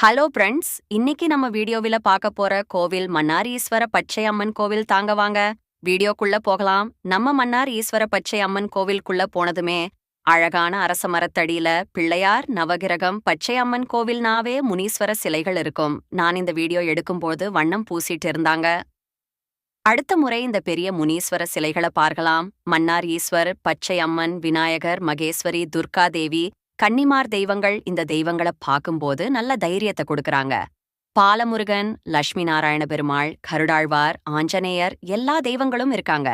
Hello friends, இன்னைக்கு நம்ம வீடியோவில பார்க்க போற கோவில் மன்னார் ஈஸ்வர பச்சை அம்மன் கோவில் தாங்க வாங்க. வீடியோக்குள்ள போகலாம். நம்ம மன்னார் ஈஸ்வர பச்சை அம்மன் கோவிலுக்குள்ள போனதுமே அழகான அரச மரத்தடியில பிள்ளையார், நவகிரகம், பச்சை அம்மன் கோவில்னாவே முனீஸ்வர சிலைகள் இருக்கும். நான் இந்த வீடியோ எடுக்கும்போது வண்ணம் பூசிட்டு இருந்தாங்க. அடுத்த முறை இந்த பெரிய முனீஸ்வர சிலைகளை பார்க்கலாம். மன்னார் ஈஸ்வர், பச்சை அம்மன், விநாயகர், மகேஸ்வரி, துர்கா தேவி, கன்னிமார் தெய்வங்கள். இந்த தெய்வங்களை பார்க்கும்போது நல்ல தைரியத்தை கொடுக்கறாங்க. பாலமுருகன், லட்சுமி நாராயண பெருமாள், கருடாழ்வார், ஆஞ்சநேயர் எல்லா தெய்வங்களும் இருக்காங்க.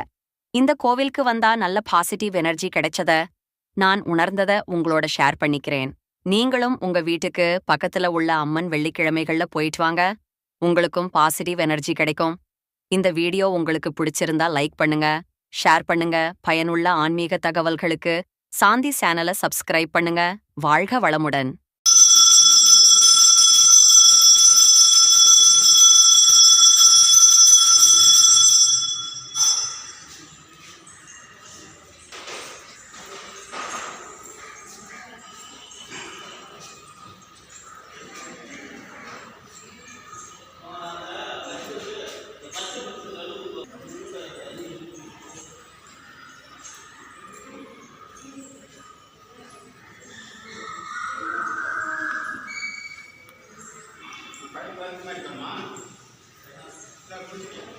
இந்த கோவிலுக்கு வந்தா நல்ல பாசிட்டிவ் எனர்ஜி கிடைச்சத நான் உணர்ந்தத உங்களோட ஷேர் பண்ணிக்கிறேன். நீங்களும் உங்க வீட்டுக்கு பக்கத்துல உள்ள அம்மன் வெள்ளிக்கிழமைகள்ல போயிட்டு வாங்க. உங்களுக்கும் பாசிட்டிவ் எனர்ஜி கிடைக்கும். இந்த வீடியோ உங்களுக்கு பிடிச்சிருந்தா லைக் பண்ணுங்க, ஷேர் பண்ணுங்க. பயனுள்ள ஆன்மீக தகவல்களுக்கு சாந்தி சேனலை சப்ஸ்கிரைப் பண்ணுங்க. வாழ்க வளமுடன். Vai, vai, vai, vai, vai, vai, vai, vai, vai, vai,